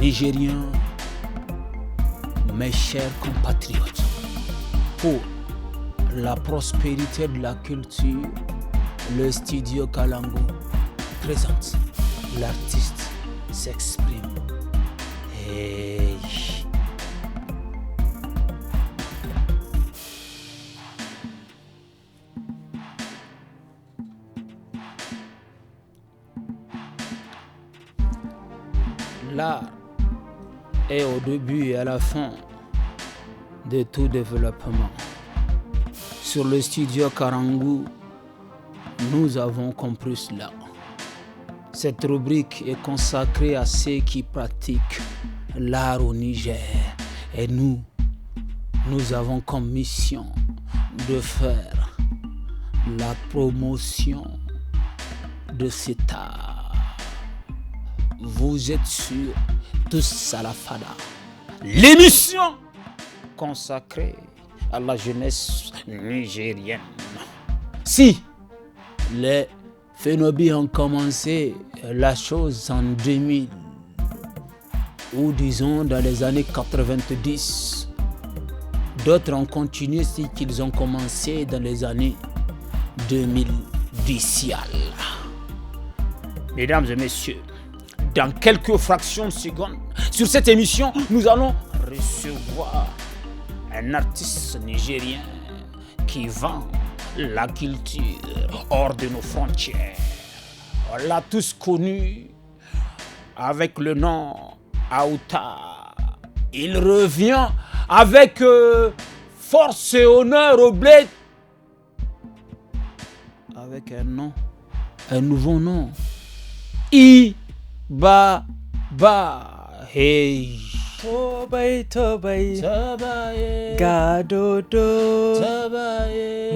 Nigériens, mes chers compatriotes, pour la prospérité de la culture, le studio Kalango présente l'artiste s'exprime. Hey. L'art est au début et à la fin de tout développement. Sur le studio Karangu, nous avons compris cela. Cette rubrique est consacrée à ceux qui pratiquent l'art au Niger. Et nous avons comme mission de faire la promotion de cet art. Vous êtes sur Tous à la Fada, l'émission consacrée à la jeunesse nigérienne. Si les Phénobi ont commencé la chose en 2000 ou disons dans les années 90, d'autres ont continué ce qu'ils ont commencé dans les années 2010. Mesdames et messieurs, dans quelques fractions de secondes, sur cette émission, nous allons recevoir un artiste nigérien qui vend la culture hors de nos frontières. On l'a tous connu avec le nom Aouta. Il revient avec force et honneur au bled. Avec un nom, un nouveau nom. Ba hey. Tobai Gadodo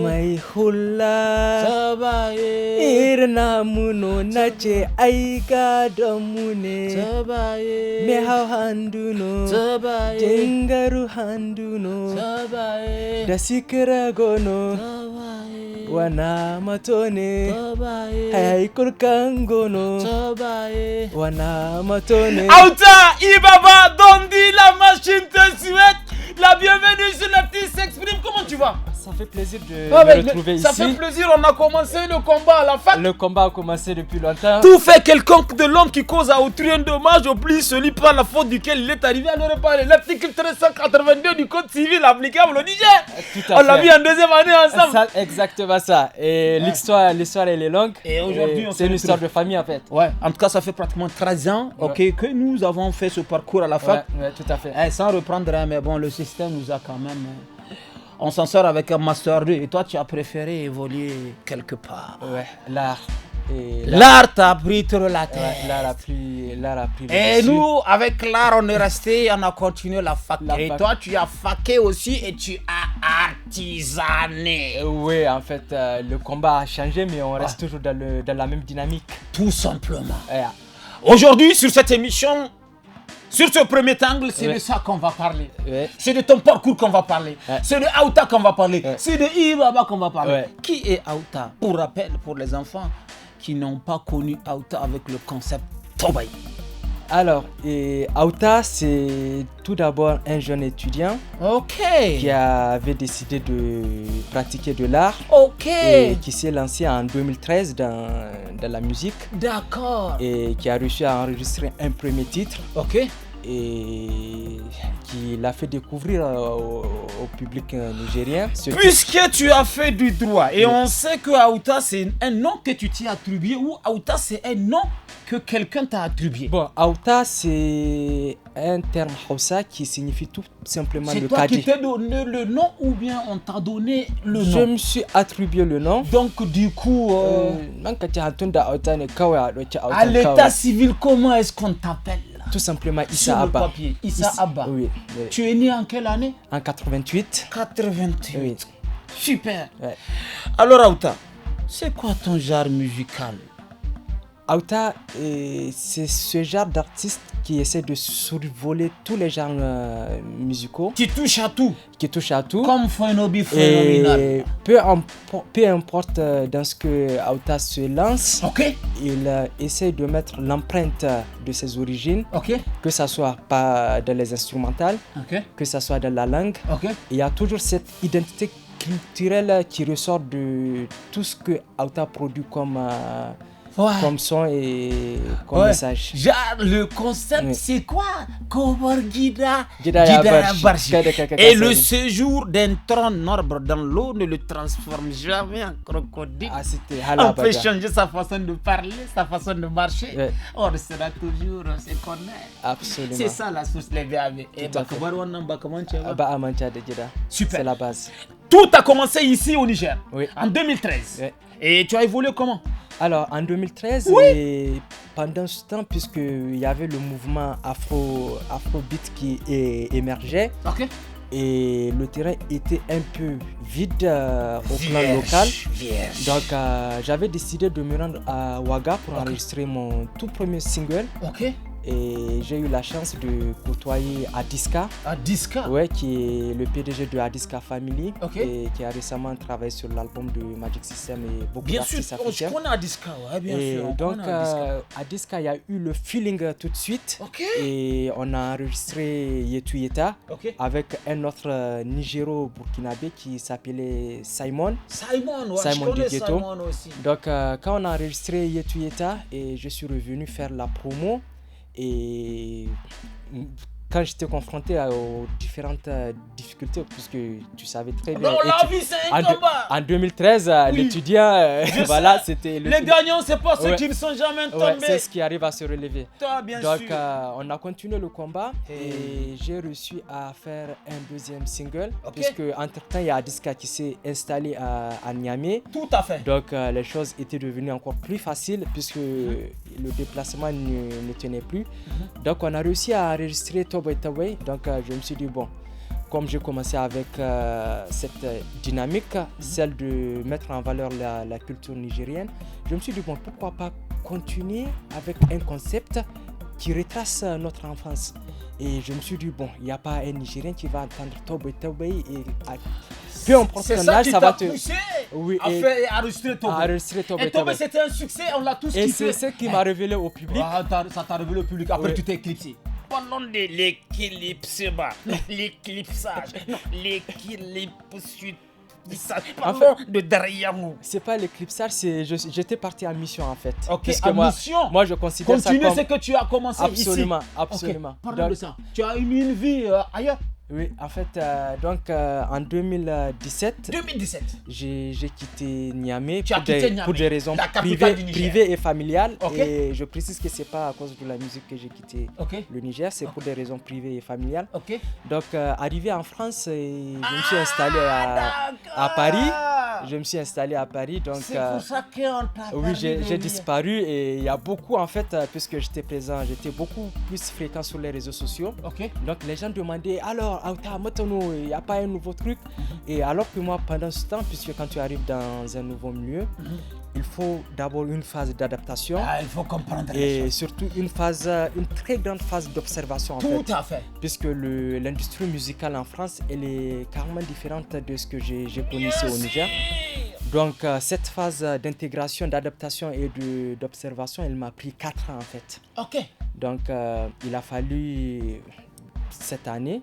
Mai hula Irna muno nace ai gado mune Me hau handuno Jengaru handuno Da sikira gono Wana matone Hai kurkan gono Wana matone Aouta Ibaba Dondi la machine te souhaite la bienvenue sur l'artiste s'exprime. Comment tu vas? Ça fait plaisir de me retrouver ici. Ça fait plaisir, on a commencé le combat à la fac. Le combat a commencé depuis longtemps. Tout fait quelconque de l'homme qui cause à autrui un dommage, oublie celui par la faute duquel il est arrivé à ne reparler. L'article 1382 du Code civil applicable au Niger. On l'a vu en deuxième année ensemble. Ça, exactement ça. Et l'histoire elle est longue. Et aujourd'hui, c'est une histoire de famille en fait. Ouais, en tout cas, ça fait pratiquement 13 ans que nous avons fait ce parcours à la fac. Ouais, tout à fait. Sans reprendre, mais bon, le système nous a quand même... On s'en sort avec un Master 2 et toi tu as préféré évoluer quelque part. Ouais, l'art. L'art t'a pris trop la tête. Ouais, l'art a pris et dessus. Nous, avec l'art, on est resté, on a continué la fac. Et toi, tu as faqué aussi et tu as artisané. Oui, en fait, le combat a changé, mais on reste toujours dans la même dynamique. Tout simplement. Aujourd'hui, sur cette émission... Sur ce premier angle, c'est de ça qu'on va parler. C'est de ton parcours qu'on va parler. C'est de Aouta qu'on va parler. C'est de Ibaba qu'on va parler. Qui est Aouta? Pour rappel, pour les enfants qui n'ont pas connu Aouta avec le concept Tobai. Alors, Aouta, c'est tout d'abord un jeune étudiant qui avait décidé de pratiquer de l'art et qui s'est lancé en 2013 dans la musique. D'accord. Et qui a réussi à enregistrer un premier titre. Et qui l'a fait découvrir au public nigérien. Puisque tu as fait du droit et on sait que Aouta c'est un nom que tu t'y as attribué ou Aouta c'est un nom que quelqu'un t'a attribué. Bon, Aouta c'est un terme Hausa qui signifie tout simplement le cadet. C'est toi cadet. qui t'es donné le nom ou bien on t'a donné le nom? Je me suis attribué le nom. Donc du coup... à l'état civil, comment est-ce qu'on t'appelle? Tout simplement Issa Abba. Issa Abba. Oui. Tu es né en quelle année? En 88. 88. Oui. Super. Alors Aouta, c'est quoi ton genre musical? Aouta, c'est ce genre d'artiste qui essaie de survoler tous les genres musicaux. Qui touche à tout. Comme Phonobi phénoménal. Et peu importe dans ce que Aouta se lance, il essaie de mettre l'empreinte de ses origines, que ce soit pas dans les instrumentales, que ce soit dans la langue. Il y a toujours cette identité culturelle qui ressort de tout ce que Aouta produit comme son et comme message. Genre, le concept, c'est quoi? Kobar Gida Barchi. Et le séjour d'un trône arbre dans l'eau ne le transforme jamais en crocodile. On peut changer sa façon de parler, sa façon de marcher. On restera toujours ce qu'on est. Absolument. C'est ça la source, les BAB. Et super. C'est la base. Tout a commencé ici au Niger, en 2013. Et tu as évolué comment? Alors, en 2013, et pendant ce temps, puisqu'il y avait le mouvement Afrobeat qui émergeait, et le terrain était un peu vide au plan local. Donc, j'avais décidé de me rendre à Ouaga pour enregistrer mon tout premier single. Et j'ai eu la chance de côtoyer Adiska. Qui est le PDG de Adiska Family et qui a récemment travaillé sur l'album de Magic System et beaucoup d'artistes africains. Bien sûr, on a Adiska, bien sûr. Donc, Adiska, il y a eu le feeling tout de suite. Et on a enregistré Yetu Yeta avec un autre Nigéro-burkinabé qui s'appelait Simon. Simon du ghetto. Donc, quand on a enregistré Yetu Yeta, et je suis revenu faire la promo. Et quand j'étais confronté aux différentes difficultés, puisque tu savais très bien. Non, la vie c'est un combat. En 2013, l'étudiant, voilà, c'était le. Les gagnants, c'est pas ceux qui ne sont jamais tombés. C'est ce qui arrive à se relever. Bien Donc, sûr. on a continué le combat et j'ai réussi à faire un deuxième single. Puisque, entre-temps, il y a Adiska qui s'est installé à Niamey. Tout à fait. Donc, les choses étaient devenues encore plus faciles puisque le déplacement ne tenait plus. Donc, on a réussi à enregistrer Taway. Donc, je me suis dit, bon, comme j'ai commencé avec cette dynamique, celle de mettre en valeur la culture nigérienne, je me suis dit, bon, pourquoi pas continuer avec un concept qui retrace notre enfance. Et je me suis dit, bon, il n'y a pas un Nigérien qui va entendre Taway et peu importe ton âge, ça va te poussé à enregistrer Taway. Et Taway, c'était un succès, on l'a tous kiffé. Et c'est ce qui m'a révélé au public. Ça t'a révélé au public, après tu t'es éclipsé. Parlons de l'éclipsage, Parlons de Dariamou. C'est pas l'éclipsage, j'étais parti en mission en fait. Mission. Moi je considère ça comme... Continue ce que tu as commencé absolument, ici. Absolument. Parlons de ça. Tu as eu une vie ailleurs. Oui, en fait, en 2017, j'ai quitté Niamey pour des raisons privées et familiales. Et je précise que ce n'est pas à cause de la musique que j'ai quitté le Niger, c'est pour des raisons privées et familiales. Donc, arrivé en France, je me suis installé à Paris. Donc, c'est pour ça qu'on t'a oui, j'ai disparu et il y a beaucoup, en fait, puisque j'étais présent, j'étais beaucoup plus fréquent sur les réseaux sociaux. Donc, les gens demandaient, alors, Aouta, maintenant, il n'y a pas un nouveau truc. Et alors que moi, pendant ce temps, puisque quand tu arrives dans un nouveau milieu, il faut d'abord une phase d'adaptation. Il faut comprendre et surtout une très grande phase d'observation. Tout à fait. Puisque l'industrie musicale en France, elle est carrément différente de ce que j'ai connu ici au Niger. Donc, cette phase d'intégration, d'adaptation et d'observation, elle m'a pris 4 ans en fait. Donc, il a fallu cette année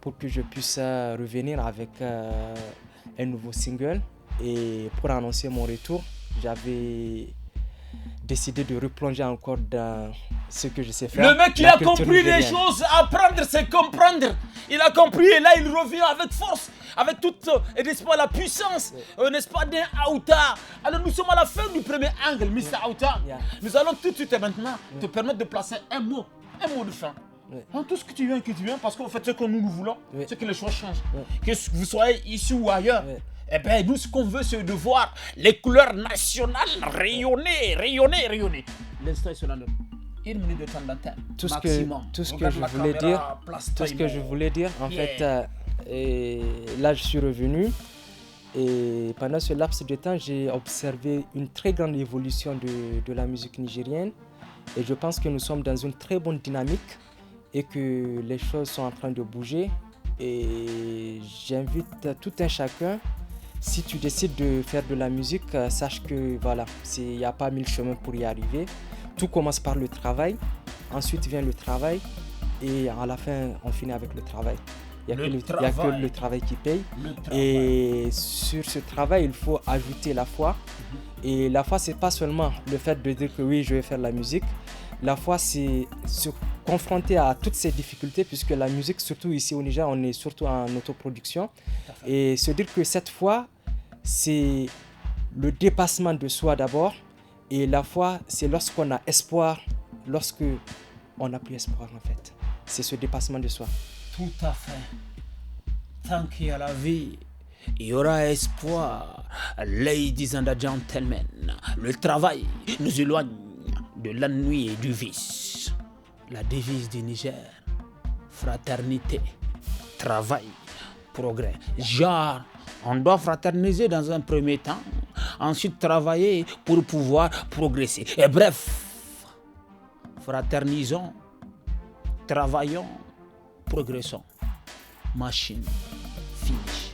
pour que je puisse revenir avec un nouveau single. Et pour annoncer mon retour, j'avais décidé de replonger encore dans ce que je sais faire. Le mec, il a compris les choses. Apprendre, c'est comprendre. Il a compris et là, il revient avec force, avec toute, n'est-ce pas, la puissance, n'est-ce pas, d'un Aouta. Alors, nous sommes à la fin du premier angle, Mr. Aouta. Nous allons tout de suite et maintenant te permettre de placer un mot de fin. Tout ce que tu viens, parce qu'en fait, ce que nous voulons, c'est que les choses changent. Que vous soyez ici ou ailleurs. Eh bien, nous, ce qu'on veut, c'est de voir les couleurs nationales rayonner. L'instant est sur la note. 1 minute de temps d'antenne. Tout ce que je voulais dire, en fait, et là, je suis revenu. Et pendant ce laps de temps, j'ai observé une très grande évolution de la musique nigérienne. Et je pense que nous sommes dans une très bonne dynamique et que les choses sont en train de bouger. Et j'invite tout un chacun, si tu décides de faire de la musique, sache que voilà, il n'y a pas 1000 chemins pour y arriver. Tout commence par le travail, ensuite vient le travail et à la fin, on finit avec le travail. Il n'y a que le travail qui paye. Et sur ce travail, il faut ajouter la foi. Et la foi, ce n'est pas seulement le fait de dire que oui, je vais faire la musique. La foi, c'est se confronter à toutes ces difficultés, puisque la musique, surtout ici au Niger, on est surtout en autoproduction. Et se dire que cette foi, c'est le dépassement de soi d'abord. Et la foi, c'est lorsqu'on a espoir, lorsqu'on n'a plus espoir en fait. C'est ce dépassement de soi. Tout à fait. Tant qu'il y a la vie, il y aura espoir. Ladies and gentlemen, le travail nous éloigne de l'ennui et du vice. La devise du Niger, fraternité, travail, progrès. Genre, on doit fraterniser dans un premier temps, ensuite travailler pour pouvoir progresser. Et bref, fraternisons, travaillons, progressons. Machine, finish.